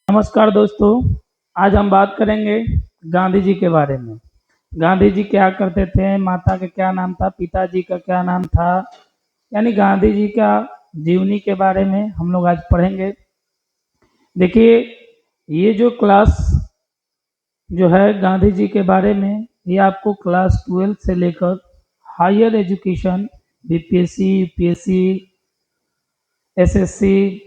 नमस्कार दोस्तों, आज हम बात करेंगे गांधी जी के बारे में। गांधी जी क्या करते थे, माता का क्या नाम था, पिताजी का क्या नाम था, यानी गांधी जी का जीवनी के बारे में हम लोग आज पढ़ेंगे। देखिए, ये जो क्लास जो है गांधी जी के बारे में, ये आपको क्लास 12 से लेकर higher education, BPSC, UPSC, SSC,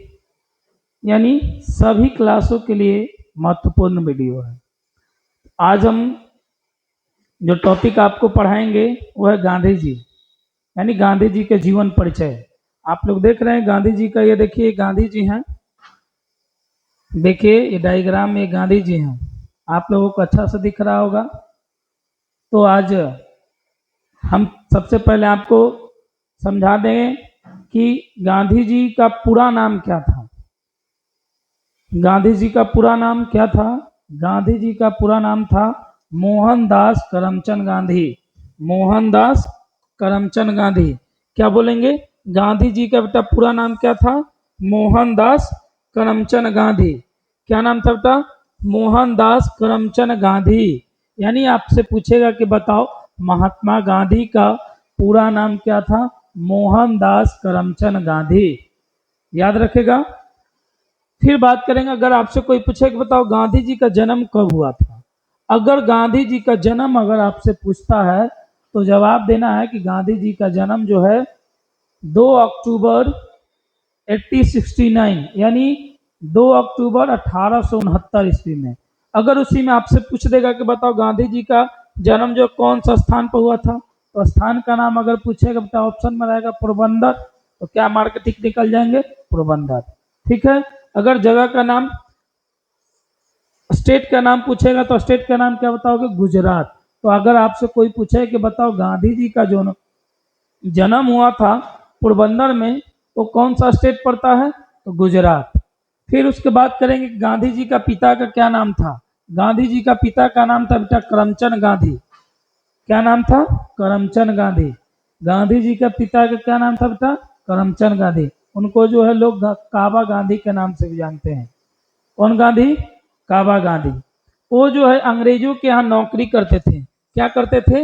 यानी सभी क्लासों के लिए महत्वपूर्ण वीडियो है। आज हम जो टॉपिक आपको पढ़ाएंगे वो है गांधी जी, यानी गांधी जी के जीवन परिचय। आप लोग देख रहे हैं गांधी जी का, ये देखिए गांधी जी हैं, देखिए ये डायग्राम में गांधी जी हैं। आप लोगों को अच्छा से दिख रहा होगा। तो आज हम सबसे पहले आपको समझा दें कि गांधी जी का पूरा नाम क्या था। गांधी जी का पूरा नाम क्या था? गांधी जी का पूरा नाम था मोहनदास करमचंद गांधी। मोहनदास करमचंद गांधी। क्या बोलेंगे? गांधी जी का बेटा पूरा नाम क्या था? मोहनदास करमचंद गांधी। क्या नाम था बेटा? मोहनदास करमचंद गांधी। यानी आपसे पूछेगा कि बताओ महात्मा गांधी का पूरा नाम क्या था? मोहनदास करमचंद गांधी। याद रखेगा। फिर बात करेंगे, अगर आपसे कोई पूछे कि बताओ गांधी जी का जन्म कब हुआ था। अगर गांधी जी का जन्म अगर आपसे पूछता है तो जवाब देना है कि गांधी जी का जन्म जो है 2 अक्टूबर 1869, यानी 2 अक्टूबर 1869 ईस्वी में। अगर उसी में आपसे पूछ देगा कि बताओ गांधी जी का जन्म जो कौन सा स्थान पर हुआ था, तो स्थान का नाम अगर पूछेगा बेटा ऑप्शन में रहेगा पोरबंदर, तो क्या मार के टिक निकल जाएंगे? पोरबंदर। ठीक है। अगर जगह का नाम, स्टेट का नाम पूछेगा तो स्टेट का नाम क्या बताओगे? गुजरात। तो अगर आपसे कोई पूछे कि बताओ गांधी जी का जो जन्म हुआ था पोरबंदर में, तो कौन सा स्टेट पड़ता है? तो गुजरात। फिर उसके बाद करेंगे गांधी जी का पिता का क्या नाम था। गांधी जी का पिता का नाम था बेटा करमचंद गांधी। क्या नाम था? करमचंद गांधी। गांधी जी का पिता का क्या नाम था बेटा? करमचंद गांधी। उनको जो है लोग काबा गांधी के नाम से भी जानते हैं। कौन गांधी? काबा गांधी। वो जो है अंग्रेजों के यहाँ नौकरी करते थे। क्या करते थे?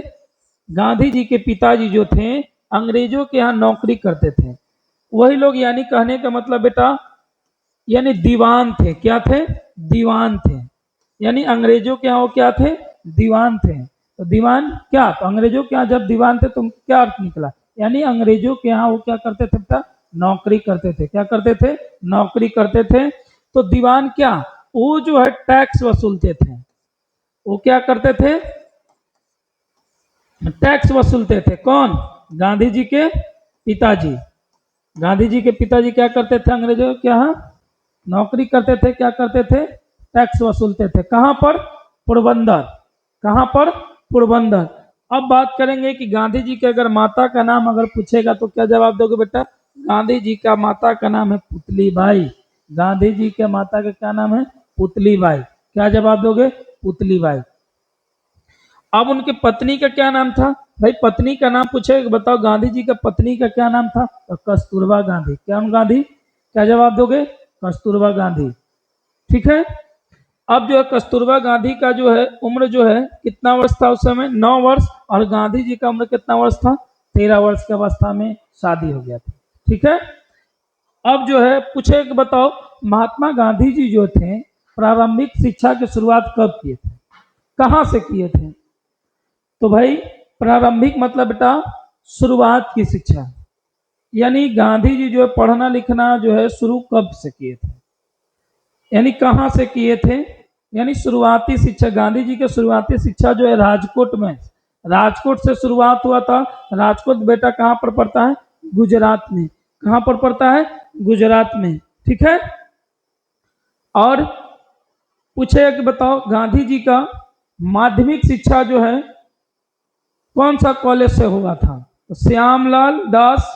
गांधी जी के पिताजी जो थे अंग्रेजों के यहाँ नौकरी करते थे। वही लोग, यानी कहने का मतलब बेटा, यानी दीवान थे। क्या थे? दीवान थे। यानी अंग्रेजों के यहाँ वो क्या थे? दीवान थे। तो दीवान क्या, तो अंग्रेजों के यहाँ जब दीवान थे तो क्या अर्थ निकला? यानी अंग्रेजों के यहाँ वो क्या करते थे बेटा? नौकरी करते थे। क्या करते थे? नौकरी करते थे। तो दीवान क्या, वो जो है टैक्स वसूलते थे। वो क्या करते थे? टैक्स वसूलते थे। कौन? गांधी जी के पिताजी। गांधी जी के पिताजी क्या करते थे? अंग्रेजों के यहाँ नौकरी करते थे। क्या करते थे? टैक्स वसूलते थे। कहाँ पर? पोरबंदर। कहाँ पर? पोरबंदर। अब बात करेंगे कि गांधी जी के अगर माता का नाम अगर पूछेगा तो क्या जवाब दोगे बेटा? गांधी जी का माता का नाम है पुतली बाई। गांधी जी के माता का क्या नाम है? पुतली बाई। क्या जवाब दोगे? पुतली बाई। अब उनके पत्नी का क्या नाम था? भाई पत्नी का नाम पूछे, बताओ गांधी जी का पत्नी का क्या नाम था? तो कस्तूरबा गांधी। क्या गांधी? क्या जवाब दोगे? कस्तूरबा गांधी। ठीक है। अब जो है कस्तूरबा गांधी का जो है उम्र जो है कितना वर्ष था उस समय? 9 वर्ष। और गांधी जी का उम्र कितना वर्ष था? 13 वर्ष की अवस्था में शादी हो गया था। ठीक है। अब जो है पूछे कि बताओ महात्मा गांधी जी जो थे प्रारंभिक शिक्षा की शुरुआत कब किए थे, कहाँ से किए थे? तो भाई प्रारंभिक मतलब बेटा शुरुआत की शिक्षा, यानी गांधी जी जो है पढ़ना लिखना जो है शुरू कब से किए थे, यानी कहाँ से किए थे? यानी शुरुआती शिक्षा, गांधी जी की शुरुआती शिक्षा जो है राजकोट में, राजकोट से शुरुआत हुआ था। राजकोट बेटा कहाँ पर पड़ता है? गुजरात में। कहाँ पर पड़ता है? गुजरात में। ठीक है। और पूछे कि बताओ गांधी जी का माध्यमिक शिक्षा जो है कौन सा कॉलेज से हुआ था? तो श्यामलाल दास,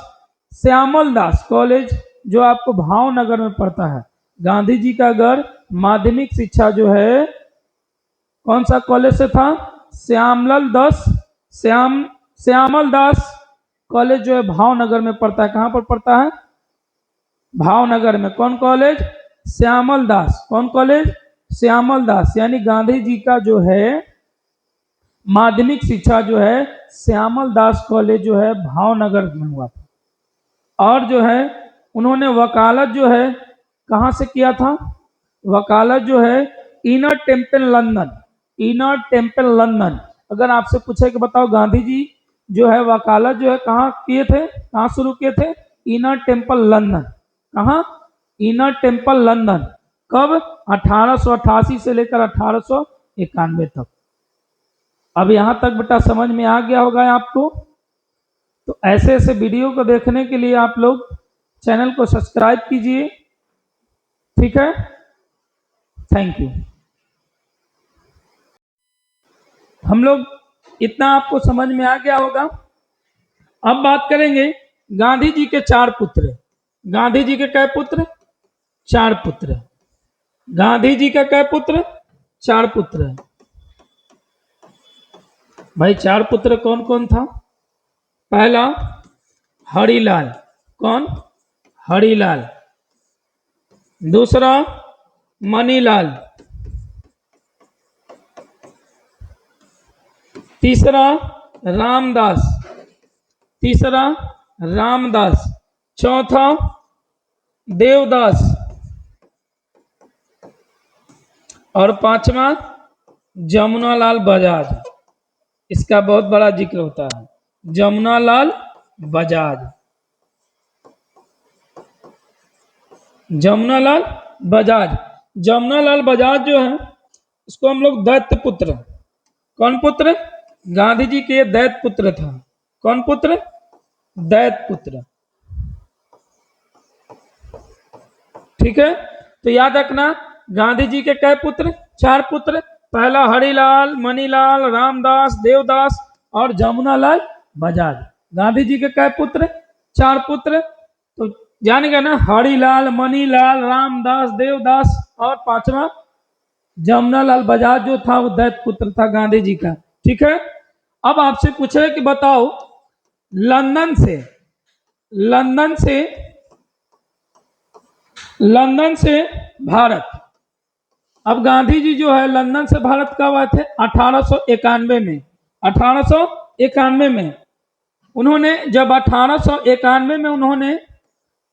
श्यामल दास कॉलेज जो आपको भावनगर में पड़ता है। गांधी जी का अगर माध्यमिक शिक्षा जो है कौन सा कॉलेज से था? श्यामलाल दास, श्यामल दास कॉलेज जो है भावनगर में पड़ता है। कहाँ पर पड़ता है? भावनगर में। कौन कॉलेज? श्यामल दास। कौन कॉलेज? श्यामल दास। यानी गांधी जी का जो है माध्यमिक शिक्षा जो है श्यामल दास कॉलेज जो है भावनगर में हुआ था। और जो है उन्होंने वकालत जो है कहाँ से किया था? वकालत जो है inner Temple London, inner Temple London. अगर आपसे पूछे कि बताओ गांधी जी जो है वकालत जो है कहाँ किए थे, कहाँ शुरू किए थे? Inner Temple London. कहाँ? Inner Temple London. कब? 1888 से लेकर 1891 तक। अब यहां तक बेटा समझ में आ गया होगा आपको। तो ऐसे ऐसे वीडियो को देखने के लिए आप लोग चैनल को सब्सक्राइब कीजिए, ठीक है। Thank you. हम लोग इतना आपको समझ में आ गया होगा। अब बात करेंगे गांधी जी के 4 पुत्र। गांधी जी के कै पुत्र? 4 पुत्र। गांधी जी का कै पुत्र? 4 पुत्र। भाई 4 पुत्र कौन कौन था? पहला हरिलाल। कौन? हरिलाल। दूसरा मनीलाल। तीसरा रामदास। तीसरा रामदास। चौथा देवदास। और पांचवा जमुनालाल बजाज। इसका बहुत बड़ा जिक्र होता है, जमुनालाल बजाज। जमुनालाल बजाज। जमुनालाल बजाज जो है उसको हम लोग दैत्य पुत्र। कौन पुत्र? गांधी जी के दैत्य पुत्र था। कौन पुत्र? दैत्य पुत्र। ठीक है, तो याद रखना गांधी जी के कै पुत्र? 4 पुत्र। पहला हरिलाल, मनीलाल, रामदास, देवदास और जमुनालाल बजाज। गांधी जी के कै पुत्र? 4 पुत्र। तो जान गए ना, हरिलाल, मनीलाल, रामदास, देवदास और पांचवा जमुनालाल बजाज जो था वो दैत्य पुत्र था गांधी जी का। ठीक है, अब आपसे पूछे कि बताओ लंदन से लंदन से भारत। अब गांधी जी जो है लंदन से भारत कब आए थे? 1891 में। 1891 में उन्होंने, जब 1891 में उन्होंने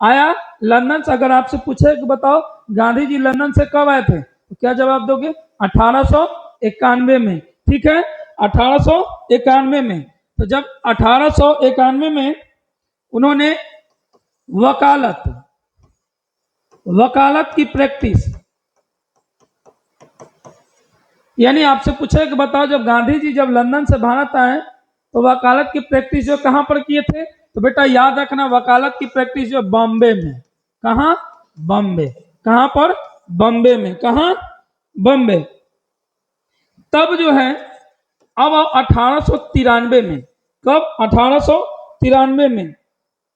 आया लंदन से। अगर आपसे पूछे कि बताओ गांधी जी लंदन से कब आए थे, तो क्या जवाब दोगे? 1891 में। ठीक है, 1891 में। तो जब 1891 में उन्होंने वकालत की प्रैक्टिस, यानी आपसे पूछे कि बताओ जब गांधी जी जब लंदन से भारत आए तो वकालत की प्रैक्टिस जो कहां पर किए थे? तो बेटा याद रखना वकालत की प्रैक्टिस जो बॉम्बे में। कहां? बॉम्बे। कहां पर? बॉम्बे में। कहां? बॉम्बे। तब जो है अब 1893 में, कब? 1893 में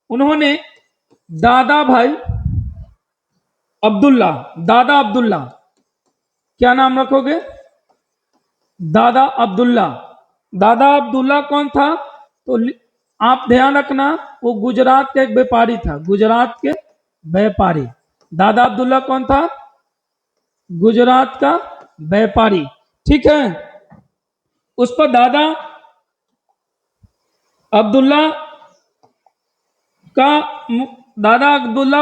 उन्होंने दादा अब्दुल्ला, क्या नाम रखोगे? दादा अब्दुल्ला कौन था? तो आप ध्यान रखना वो गुजरात के एक व्यापारी था। गुजरात के व्यापारी दादा अब्दुल्ला कौन था? गुजरात का व्यापारी। ठीक है, उस पर दादा अब्दुल्ला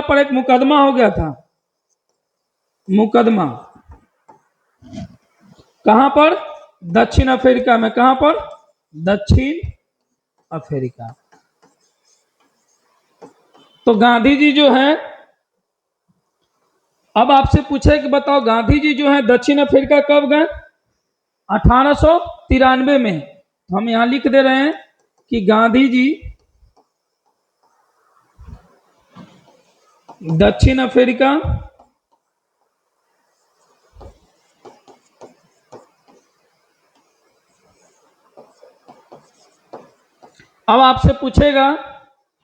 पर एक मुकदमा हो गया था। मुकदमा कहां पर? दक्षिण अफ्रीका में। कहां पर? दक्षिण अफ्रीका। तो गांधी जी जो है, अब आपसे पूछे कि बताओ गांधी जी जो है दक्षिण अफ्रीका कब गए? 1893 में। तो हम यहां लिख दे रहे हैं कि गांधी जी दक्षिण अफ्रीका अब आपसे पूछेगा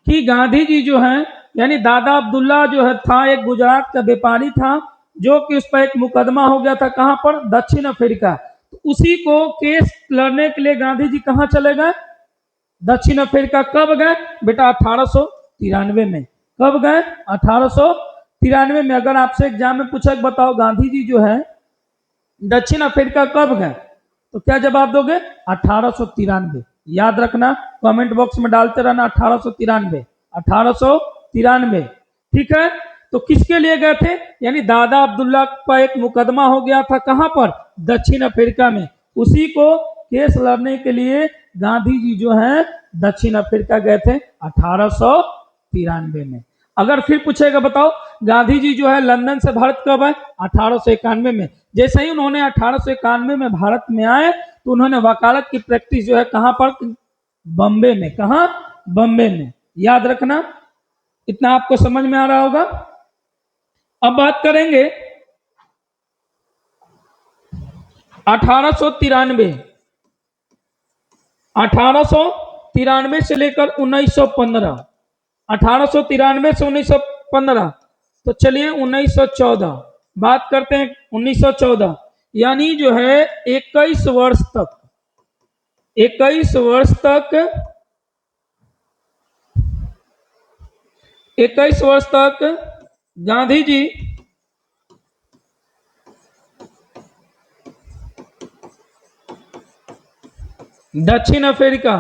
कि गांधी जी जो है, यानी दादा अब्दुल्ला जो है था एक गुजरात का व्यापारी था जो कि उस पर एक मुकदमा हो गया था। कहां पर? दक्षिण अफ्रीका। तो उसी को केस लड़ने के लिए गांधी जी कहां चले गए? दक्षिण अफ्रीका। कब गए बेटा? 1893 में। कब गए? 1893 में अगर आपसे एग्जाम में पूछा कि बताओ गांधी जी जो है दक्षिण अफ्रीका कब गए, तो क्या जवाब दोगे? 1893। याद रखना, कमेंट बॉक्स में डालते रहना 1893, 1893। ठीक है, तो किसके लिए गए थे? यानी दादा अब्दुल्ला का एक मुकदमा हो गया था, कहां पर? दक्षिण अफ्रीका में। उसी को केस लड़ने के लिए गांधी जी जो है दक्षिण अफ्रीका गए थे 1893 में। अगर फिर पूछेगा बताओ गांधी जी जो है लंदन से भारत कब आए? 1891 में। जैसे ही उन्होंने 1891 में भारत में आए तो उन्होंने वकालत की प्रैक्टिस जो है कहां पर? बॉम्बे में। कहां? बॉम्बे में। याद रखना, इतना आपको समझ में आ रहा होगा। अब बात करेंगे 1893, 1893 से लेकर 1915, 1893 से 1915, तो चलिए 1914 बात करते हैं। 1914 यानी जो है 21 वर्ष तक, 21 वर्ष तक, 21 वर्ष तक गांधी जी दक्षिण अफ्रीका,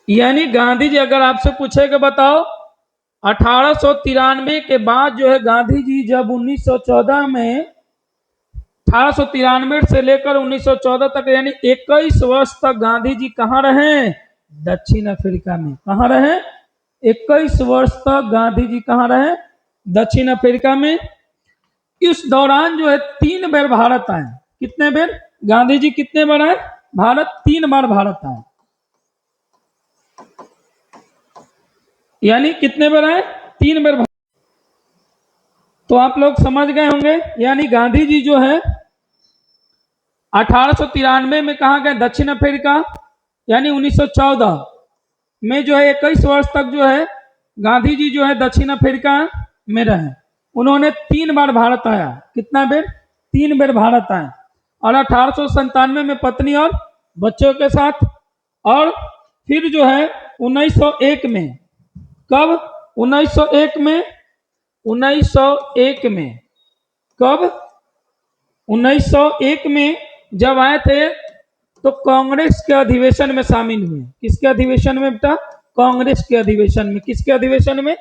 यानी गांधी जी अगर आपसे पूछेगा बताओ 1893 के बाद जो है गांधी जी जब 1914 में, 1893 से लेकर 1914 तक यानी 21 वर्ष तक गांधी जी कहाँ रहे? दक्षिण अफ्रीका में। कहाँ रहे? 21 वर्ष तक गांधी जी कहाँ रहे? दक्षिण अफ्रीका में। इस दौरान जो है 3 बार भारत आए। कितने बार? गांधी जी कितने बार आए भारत? 3 बार भारत आए। यानी कितने बार आए? 3 बार। तो आप लोग समझ गए होंगे, यानी गांधी जी जो है 1893 में कहा गए? दक्षिण अफ्रीका। यानी 1914 में जो है 21 वर्ष तक जो है गांधी जी जो है दक्षिण अफ्रीका में रहे। उन्होंने 3 बार भारत आया। कितना बार? 3 बार भारत आए। और 1897 में पत्नी और बच्चों के साथ। और फिर जो है 1901 में, कब? 1901 में, 1901 में, कब? 1901 में जब आए थे तो कांग्रेस के अधिवेशन में शामिल हुए। किसके अधिवेशन में बेटा? कांग्रेस के अधिवेशन में। किसके अधिवेशन में?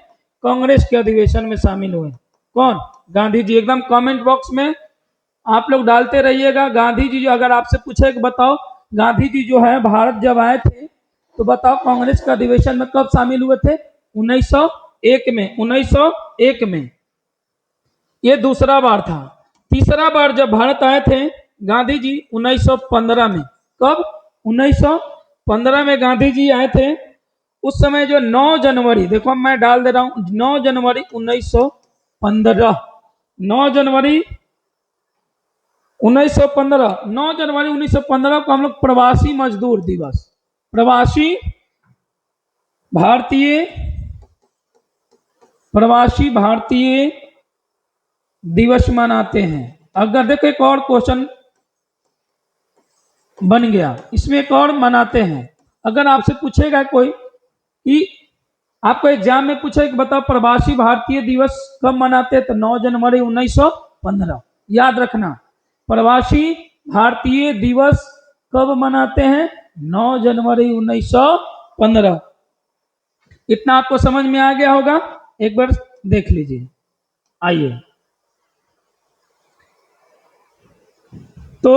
कांग्रेस के अधिवेशन में शामिल हुए। कौन? गांधी जी। एकदम कमेंट बॉक्स में आप लोग डालते रहिएगा गांधी जी। अगर आपसे पूछे कि बताओ गांधी जी जो है भारत जब आए थे तो बताओ कांग्रेस के अधिवेशन में कब शामिल हुए थे? 1901 में। 1901 में। ये दूसरा बार था। तीसरा बार जब भारत आए थे गांधी जी 1915 में। कब? 1915 में गांधी जी आए थे। उस समय जो 9 जनवरी, देखो मैं डाल दे रहा हूं 9 जनवरी 1915, 9 जनवरी 1915, 9 जनवरी 1915 को हम लोग प्रवासी मजदूर दिवस, प्रवासी भारतीय, प्रवासी भारतीय दिवस मनाते हैं। अगर देखो एक और क्वेश्चन बन गया इसमें, एक और मनाते हैं। अगर आपसे पूछेगा कोई कि आपको एग्जाम में पूछे कि बताओ प्रवासी भारतीय दिवस कब मनाते हैं, तो 9 जनवरी 1915। याद रखना, प्रवासी भारतीय दिवस कब मनाते हैं? 9 जनवरी 1915। इतना आपको समझ में आ गया होगा। एक बार देख लीजिए। आइए, तो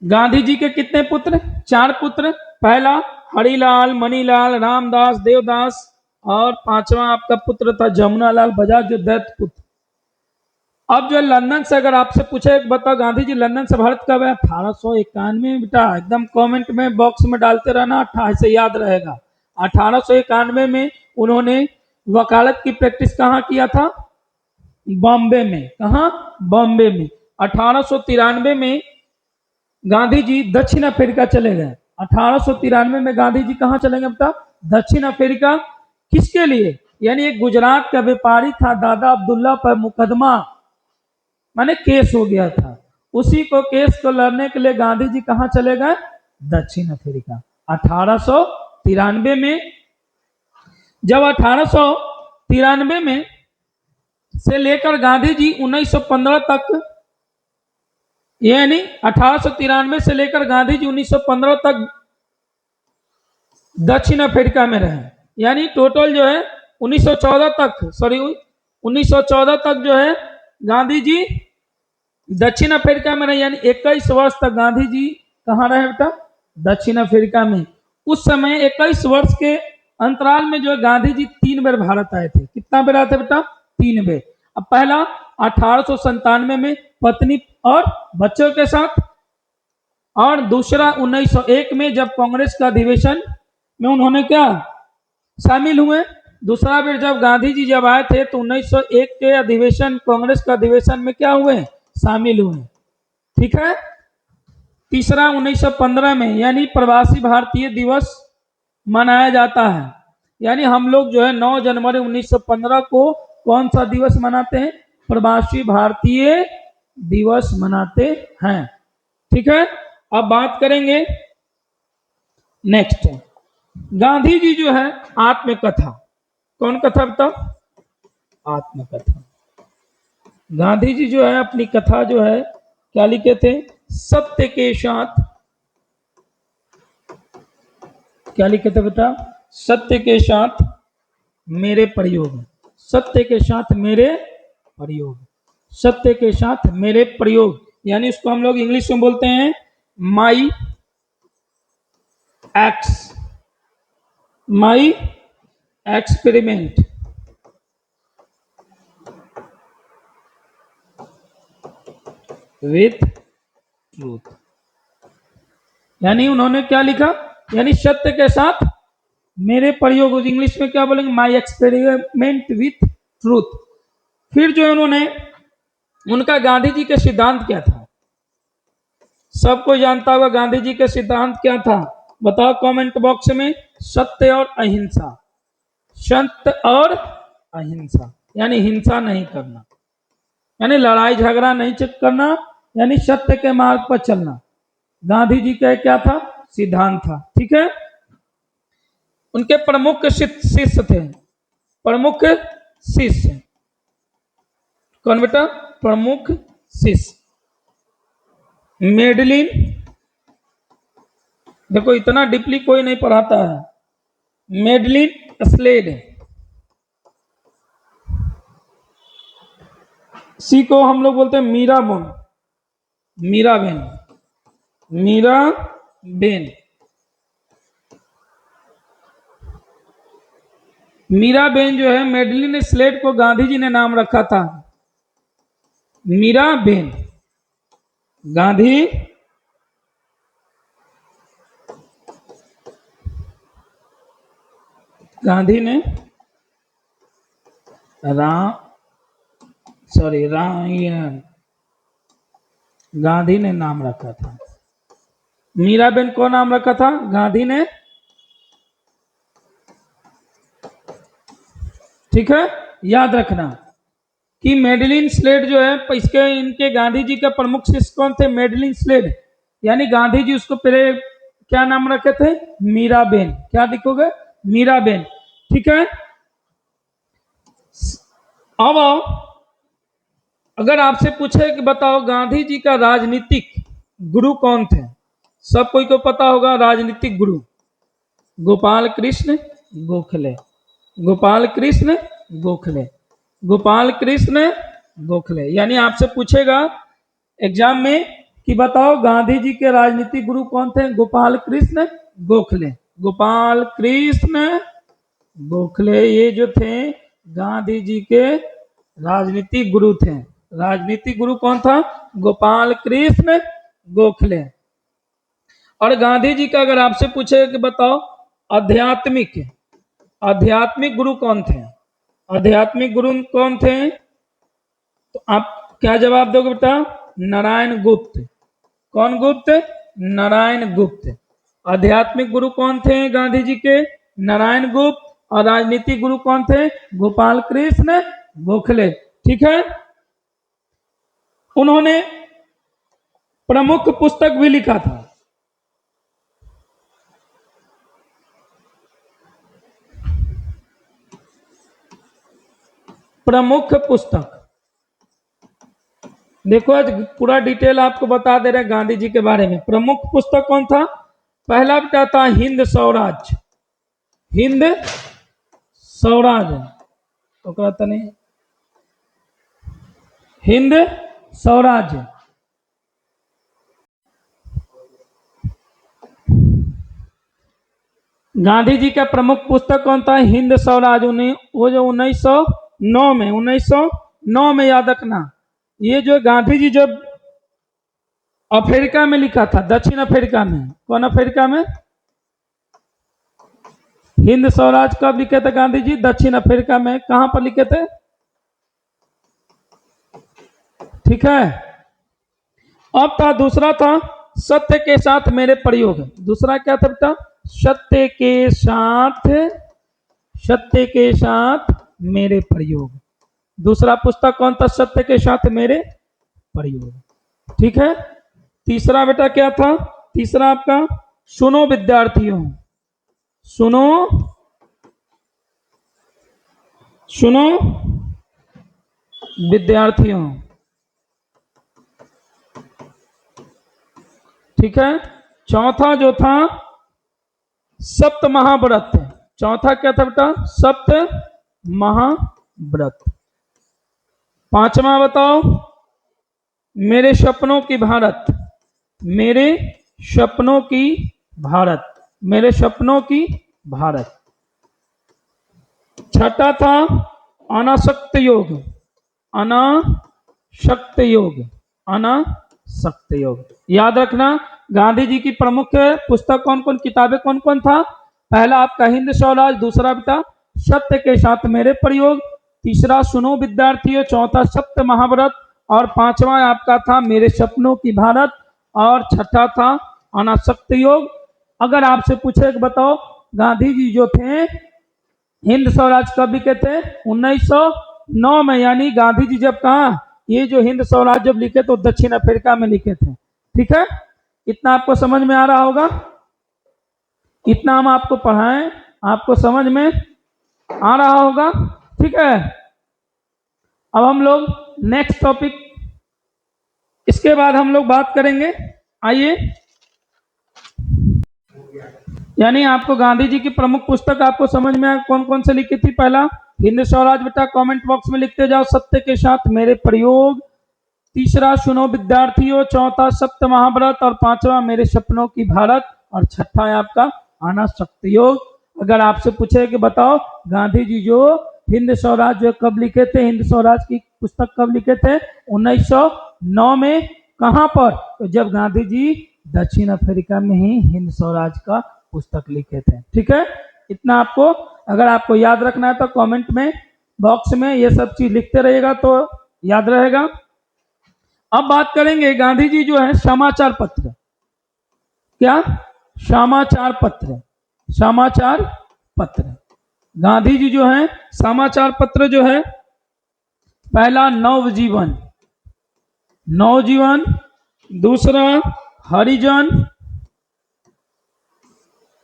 गांधी जी के कितने पुत्र? 4 पुत्र। पहला हरिलाल, मणिलाल, रामदास, देवदास, और 5वां आपका पुत्र था जमुनालाल बजाज, जो दैत्य पुत्र। अब जो लंदन से अगर आपसे पूछे बताओ गांधी जी लंदन से भारत कब आए? 1891 में। बेटा एकदम कमेंट में बॉक्स में डालते रहना, 28 से याद रहेगा। 1891 में उन्होंने वकालत की प्रैक्टिस कहाँ किया था? बॉम्बे में। कहाँ? बॉम्बे में। 1893 में गांधी जी दक्षिण अफ्रीका चले गए। 1893 में गांधी जी कहाँ चले गए बेटा? दक्षिण अफ्रीका। किसके लिए? यानी एक गुजरात का व्यापारी था, दादा अब्दुल्ला पर मुकदमा माने केस हो गया था। उसी को केस को लड़ने के लिए गांधी जी कहाँ चले गए? दक्षिण अफ्रीका। 1893 1893 में, जब 1893 में से लेकर गांधी जी 1915 तक, यानी 1893 से लेकर गांधी जी 1915 तक दक्षिण अफ्रीका में रहे। यानी टोटल जो है 1914 तक, 1914 तक जो है गांधी जी दक्षिण अफ्रीका में रहे। यानी 21 वर्ष तक गांधी जी कहाँ रहे बेटा? दक्षिण अफ्रीका में। उस समय 21 वर्ष के अंतराल में जो है गांधी जी 3 बार भारत आए थे। कितना बार आए थे बेटा? 3 बार। अब पहला 1897 में पत्नी और बच्चों के साथ, और दूसरा 1901 में जब कांग्रेस का अधिवेशन में उन्होंने क्या शामिल हुए। दूसरा बार जब गांधी जी जब आए थे तो 1901 के अधिवेशन, कांग्रेस का अधिवेशन में क्या हुए? शामिल हुए। ठीक है। तीसरा 1915 में, यानी प्रवासी भारतीय दिवस मनाया जाता है। यानी हम लोग जो है 9 जनवरी 1915 को कौन सा दिवस मनाते हैं? प्रवासी भारतीय दिवस मनाते हैं। ठीक है। अब बात करेंगे नेक्स्ट, गांधी जी जो है आत्मकथा। कौन कथा बताओ? आत्मकथा। गांधी जी जो है अपनी कथा जो है क्या लिखे थे? सत्य के साथ, क्या लिखे थे बेटा? सत्य के साथ मेरे प्रयोग। सत्य के साथ मेरे प्रयोग। सत्य के साथ मेरे प्रयोग, यानी उसको हम लोग इंग्लिश में बोलते हैं my ex, my experiment. With truth. यानी उन्होंने क्या लिखा? यानी सत्य के साथ मेरे प्रयोग, इंग्लिश में क्या बोलेंगे? माई एक्सपेरिमेंट विथ ट्रूथ। फिर जो उन्होंने, उनका गांधी जी के सिद्धांत क्या था? सबको जानता होगा गांधी जी के सिद्धांत क्या था? बताओ कमेंट बॉक्स में। सत्य और अहिंसा। सत्य और अहिंसा, यानी हिंसा नहीं करना, यानी लड़ाई झगड़ा नहीं करना, यानी सत्य के मार्ग पर चलना। गांधी जी का क्या था? सिद्धांत था। ठीक है। उनके प्रमुख शिष्य थे। प्रमुख शिष्य कौन बेटा? प्रमुख शिष्य मेडलिन। देखो इतना डीपली कोई नहीं पढ़ाता है। Madeline slayed. सी को हम लोग बोलते हैं मीराबेन। मीराबेन। मीराबेन। मीराबेन जो है, मेडलिन स्लेड को गांधी जी ने नाम रखा था मीराबेन। गांधी गांधी ने गांधी ने नाम रखा था। मीराबेन को नाम रखा था गांधी ने। ठीक है। याद रखना कि मेडलिन स्लेड जो है, इसके इनके गांधी जी के प्रमुख शिष्य कौन थे? Madeleine Slade. यानी गांधी जी उसको पहले क्या नाम रखे थे? मीराबेन। क्या लिखोगे? मीराबेन। ठीक है। अब अगर आपसे पूछे कि बताओ गांधी जी का राजनीतिक गुरु कौन थे? सब कोई को पता होगा राजनीतिक गुरु गोपाल कृष्ण गोखले। गोपाल कृष्ण गोखले। गोपाल कृष्ण गोखले। यानी आपसे पूछेगा एग्जाम में कि बताओ गांधी जी के राजनीतिक गुरु कौन थे? गोपाल कृष्ण गोखले। गोपाल कृष्ण गोखले ये जो थे गांधी जी के राजनीतिक गुरु थे। राजनीतिक गुरु कौन था? गोपाल कृष्ण गोखले। और गांधी जी का अगर आपसे पूछे कि बताओ आध्यात्मिक आध्यात्मिक गुरु कौन थे? आध्यात्मिक गुरु कौन थे? तो आप क्या जवाब दोगे बेटा? नारायण गुप्त। कौन गुप्त? नारायण गुप्त। आध्यात्मिक गुरु कौन थे गांधी जी के? नारायण गुप्त। और राजनीतिक गुरु कौन थे? गोपाल कृष्ण गोखले। ठीक है। उन्होंने प्रमुख पुस्तक भी लिखा था। प्रमुख पुस्तक, देखो आज पूरा डिटेल आपको बता दे रहे हैं गांधी जी के बारे में। प्रमुख पुस्तक कौन था? पहला बेटा था हिंद स्वराज, हिंद स्वराज तो नहीं, हिंद स्वराज। गांधी जी का प्रमुख पुस्तक कौन था? हिंद स्वराज। वो जो 1909 में याद रखना, ये जो गांधी जी जब अफ्रीका में लिखा था, दक्षिण अफ्रीका में, कौन अफ्रीका में? हिंद स्वराज कब लिखे थे गांधी जी? दक्षिण अफ्रीका में। कहां पर लिखे थे? ठीक है। अब था दूसरा था सत्य के साथ मेरे प्रयोग। दूसरा क्या था बेटा? सत्य के साथ मेरे प्रयोग। दूसरा पुस्तक कौन था? सत्य के साथ मेरे प्रयोग। ठीक है। तीसरा बेटा क्या था? तीसरा आपका सुनो विद्यार्थियों, सुनो सुनो विद्यार्थियों। ठीक है। चौथा जो था सप्त महाव्रत। चौथा क्या था बेटा? सप्त महाव्रत। पांचवा बताओ, मेरे सपनों की भारत, मेरे सपनों की भारत, मेरे सपनों की भारत। छठा था अनासक्त योग, अनासक्त योग, अनासक्त योग। याद रखना गांधी जी की प्रमुख पुस्तक कौन कौन, किताबें कौन कौन था? पहला आपका हिंद स्वराज, दूसरा बेटा सत्य के साथ मेरे प्रयोग, तीसरा सुनो विद्यार्थियों, चौथा सप्त महाव्रत, और पांचवा आपका था मेरे सपनों की भारत, और छठा था अनासक्त योग। अगर आपसे पूछे कि बताओ गांधी जी जो थे हिंद स्वराज कब लिखे थे? 1909 में। यानी गांधी जी जब कहा, ये जो हिंद स्वराज जब लिखे तो दक्षिण अफ्रीका में लिखे थे। ठीक है। इतना आपको समझ में आ रहा होगा? इतना हम आपको पढ़ाएं, आपको समझ में आ रहा होगा? ठीक है। अब हम लोग नेक्स्ट टॉपिक, इसके बाद हम लोग बात करेंगे। आइए, यानी आपको गांधी जी की प्रमुख पुस्तक आपको समझ में आया कौन कौन से लिखी थी? पहला हिंद स्वराज, बेटा कमेंट बॉक्स में लिखते जाओ, सत्य के साथ मेरे प्रयोग। तीसरा सुनो विद्यार्थियों, चौथा सप्त महाव्रत, और पांचवा मेरे सपनों की भारत, और छठा है आपका अनासक्त योग। अगर आपसे पूछे कि बताओ गांधी जी जो हिंद स्वराज जो कब लिखे थे, हिंद स्वराज की पुस्तक कब लिखे थे? 1909 में। कहां पर? तो जब गांधी जी दक्षिण अफ्रीका में ही हिंद स्वराज का पुस्तक लिखे थे। ठीक है। इतना आपको, अगर आपको याद रखना है तो कमेंट में बॉक्स में ये सब चीज लिखते रहिएगा तो याद रहेगा। अब बात करेंगे गांधी जी जो है समाचार पत्र। क्या? समाचार पत्र, समाचार पत्र। गांधी जी जो है समाचार पत्र जो है, पहला नवजीवन, नवजीवन, दूसरा हरिजन,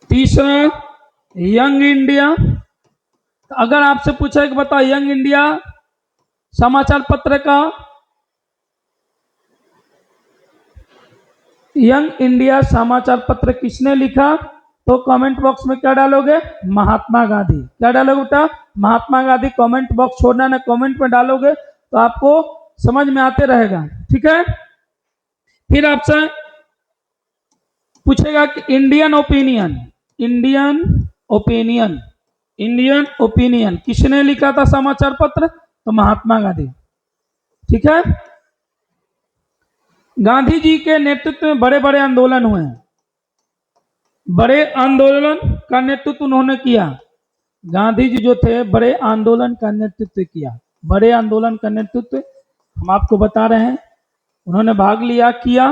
तीसरा यंग इंडिया। अगर आपसे पूछा है कि बताओ यंग इंडिया समाचार पत्र का, यंग इंडिया समाचार पत्र किसने लिखा? तो कमेंट बॉक्स में क्या डालोगे? महात्मा गांधी। क्या डालोगे बेटा? महात्मा गांधी। कमेंट बॉक्स छोड़ना ना, कमेंट में डालोगे तो आपको समझ में आते रहेगा। ठीक है। फिर आपसे पूछेगा कि Indian opinion, Indian opinion, Indian opinion किसने लिखा था समाचार पत्र? तो महात्मा गांधी। ठीक है। गांधी जी के नेतृत्व में बड़े बड़े आंदोलन हुए हैं, बड़े आंदोलन का नेतृत्व उन्होंने किया। गांधी जी जो थे बड़े आंदोलन का नेतृत्व किया। बड़े आंदोलन का नेतृत्व हम आपको बता रहे हैं, उन्होंने भाग लिया, किया।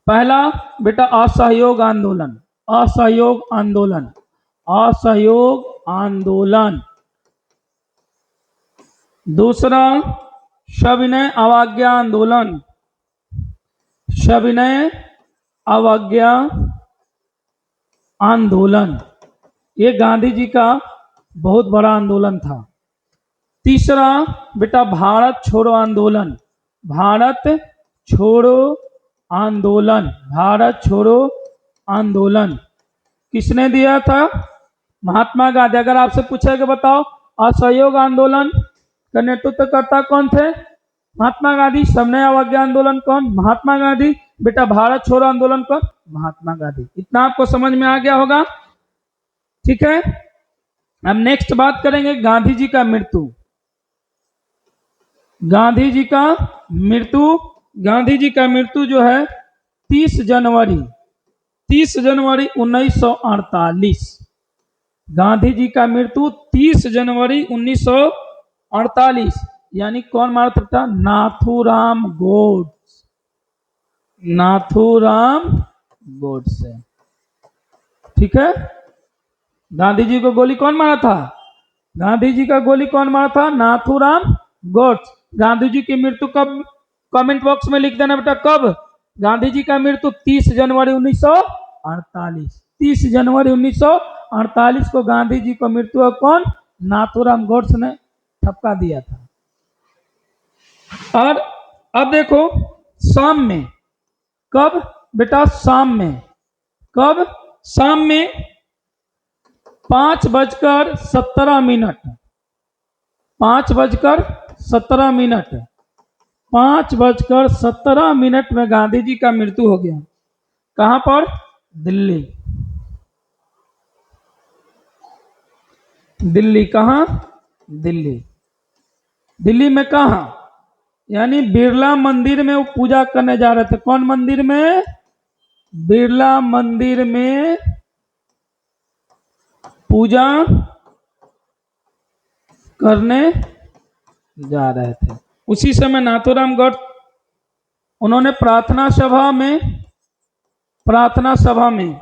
पहला बेटा असहयोग आंदोलन, असहयोग आंदोलन, असहयोग आंदोलन। दूसरा सविनय अवज्ञा आंदोलन, सविनय अवज्ञा आंदोलन। ये गांधी जी का बहुत बड़ा आंदोलन था। तीसरा बेटा भारत छोड़ो आंदोलन, भारत छोड़ो आंदोलन, भारत छोड़ो आंदोलन किसने दिया था? महात्मा गांधी। अगर आपसे पूछा कि बताओ असहयोग आंदोलन का नेतृत्व करता कौन थे? महात्मा गांधी। समन्वय अवज्ञा आंदोलन कौन? महात्मा गांधी। बेटा भारत छोड़ो आंदोलन कौन? महात्मा गांधी। इतना आपको समझ में आ गया होगा, ठीक है। अब नेक्स्ट बात करेंगे गांधी जी का मृत्यु। गांधी जी का मृत्यु, गांधी जी का मृत्यु जो है 30 जनवरी 1948। गांधी जी का मृत्यु 30 जनवरी 1948। यानी कौन मारा था? नाथूराम गोड्स, नाथूराम गोडसे, ठीक है। गांधी जी को गोली कौन मारा था? गांधी जी का गोली कौन मारा था? नाथूराम गोड्स। गांधी जी की मृत्यु कब? कमेंट बॉक्स में लिख देना बेटा, कब? गांधी जी का मृत्यु 30 जनवरी 1948। 30 जनवरी 1948 को गांधी जी को मृत्यु कौन? नाथूराम गोड्स ने ठपका दिया था। और अब देखो शाम में, कब बेटा? शाम में, कब? शाम में 5:17, 5:17, 5:17 में गांधी जी का मृत्यु हो गया। कहां पर? दिल्ली। दिल्ली कहां? दिल्ली। दिल्ली में कहां? यानी बिरला मंदिर में वो पूजा करने जा रहे थे। कौन मंदिर में? बिरला मंदिर में पूजा करने जा रहे थे। उसी समय नाथूराम गोड्स उन्होंने प्रार्थना सभा में कौन सभा में?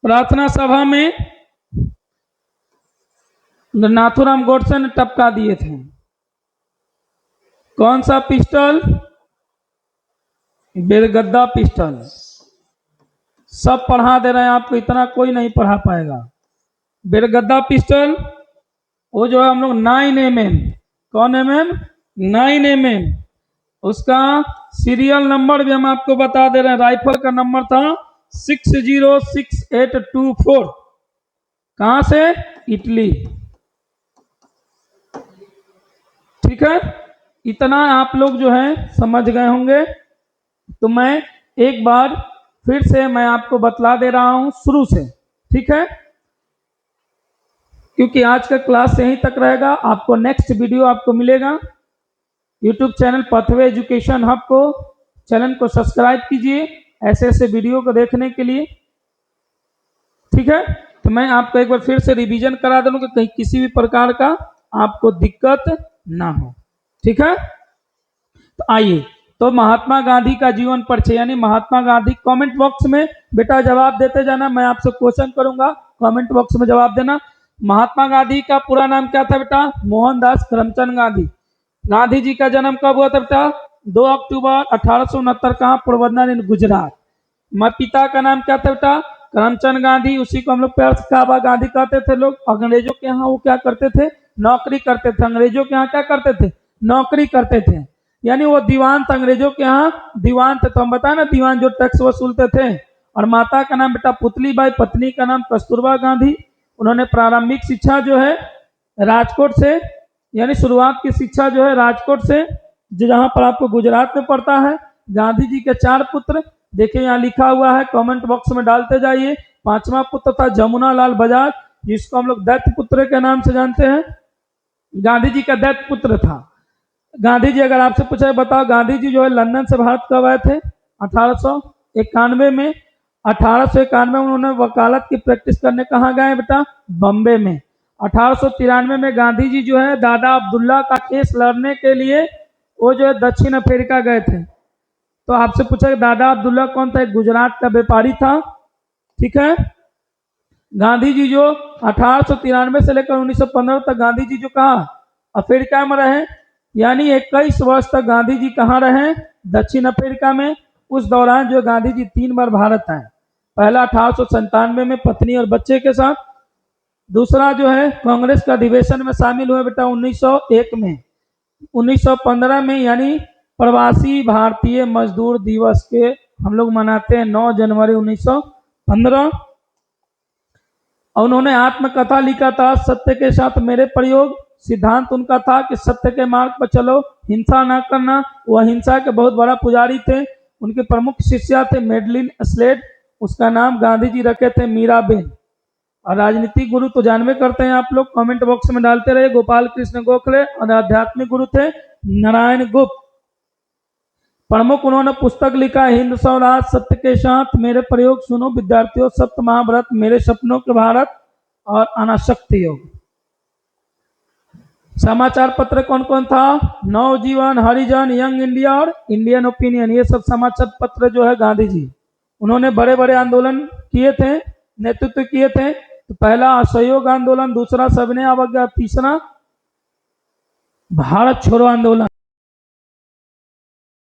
प्रार्थना सभा में नाथूराम गोडसे ने टपका दिए थे। कौन सा पिस्टल? बेलगद्दा पिस्टल। सब पढ़ा दे रहे हैं आपको, इतना कोई नहीं पढ़ा पाएगा। बेलगद्दा पिस्टल वो जो है हम लोग 9mm, कौन mm? 9mm। उसका सीरियल नंबर भी हम आपको बता दे रहे हैं। राइफल का नंबर था 606824। कहां से? इटली, ठीक है। इतना आप लोग जो है समझ गए होंगे। तो मैं एक बार फिर से मैं आपको बतला दे रहा हूं शुरू से, ठीक है, क्योंकि आज का क्लास यहीं तक रहेगा। आपको नेक्स्ट वीडियो आपको मिलेगा YouTube channel pathway education hub को। चैनल को सब्सक्राइब कीजिए ऐसे ऐसे वीडियो को देखने के लिए, ठीक है। तो मैं आपको एक बार फिर से रिवीजन करा दूं कि कहीं किसी भी प्रकार का आपको दिक्कत ना हो, ठीक है। तो आइए, तो महात्मा गांधी का जीवन परिचय, यानी महात्मा गांधी। कमेंट बॉक्स में बेटा जवाब देते जाना, मैं आपसे क्वेश्चन करूंगा, कमेंट बॉक्स में जवाब देना। महात्मा गांधी का पूरा नाम क्या था बेटा? मोहनदास करमचंद गांधी। गांधी जी का जन्म कब हुआ था बेटा? 2 अक्टूबर 1869। कहाँ? पोरबंदर इन गुजरात। पिता का नाम क्या था बेटा? करमचंद गांधी। उसी को हम लोग प्यार से काबा गांधी कहते थे लोग। अंग्रेजों के यहाँ वो क्या करते थे? नौकरी करते थे। अंग्रेजों के यहाँ क्या करते थे? नौकरी करते थे। यानी वो दीवान थे, अंग्रेजों के यहाँ दीवान थे। तो हम बताए ना, दीवान जो टैक्स वसूलते थे। और माता का नाम बेटा पुतली बाई, पत्नी का नाम कस्तूरबा गांधी। उन्होंने प्रारंभिक शिक्षा जो है राजकोट से, यानी शुरुआत की शिक्षा जो है राजकोट से, जहां पर आपको गुजरात में पड़ता है। गांधी जी के 4 पुत्र, देखिए यहाँ लिखा हुआ है, कमेंट बॉक्स में डालते जाइए। 5वां पुत्र था जमुना लाल बजाज, जिसको हम लोग दैत्य पुत्र के नाम से जानते हैं। गांधी जी का दैत्य पुत्र था। गांधी जी, अगर आपसे पूछा बताओ गांधी जी जो है लंदन से भारत कब आए थे? 1891 में। 1891 में उन्होंने वकालत की प्रैक्टिस करने कहाँ गए बेटा? बम्बे में। 1893 में गांधी जी जो है दादा अब्दुल्ला का केस लड़ने के लिए वो जो है दक्षिण अफ्रीका गए थे। तो आपसे पूछा कि दादा अब्दुल्ला कौन था? एक गुजरात का व्यापारी था, ठीक है। गांधी जी जो 1893 से लेकर 1915 तक गांधी जी जो कहा अफ्रीका में रहे, यानी 21 वर्ष तक गांधी जी कहाँ रहे? दक्षिण अफ्रीका में। उस दौरान जो गांधी जी 3 बार भारत आए। पहला 1897 में पत्नी और बच्चे के साथ, दूसरा जो है कांग्रेस का अधिवेशन में शामिल हुए बेटा 1901 में। 1915 में यानी प्रवासी भारतीय मजदूर दिवस के हम लोग मनाते हैं 9 जनवरी 1915। और उन्होंने आत्मकथा लिखा था सत्य के साथ मेरे प्रयोग। सिद्धांत उनका था कि सत्य के मार्ग पर चलो, हिंसा ना करना। वह हिंसा के बहुत बड़ा पुजारी थे। उनके प्रमुख शिष्या थे मेडलिन स्लेड, उसका नाम गांधी जी रखे थे मीराबेन। और राजनीतिक गुरु तो जानवे करते हैं आप लोग, कमेंट बॉक्स में डालते रहे, गोपाल कृष्ण गोखले। और आध्यात्मिक गुरु थे नारायण गुप्त। प्रमुख उन्होंने पुस्तक लिखा हिंद स्वराज, सत्य के साथ मेरे प्रयोग, सुनो विद्यार्थियों, सप्त महाव्रत, मेरे सपनों के भारत और अनासक्ति योग। समाचार पत्र कौन कौन था? नवजीवन, हरिजन, यंग इंडिया और इंडियन ओपिनियन। ये सब समाचार पत्र जो है गांधी जी, उन्होंने बड़े बड़े आंदोलन किए थे, नेतृत्व किए थे। तो पहला असहयोग आंदोलन, दूसरा सविनय अवज्ञा, तीसरा भारत छोड़ो आंदोलन।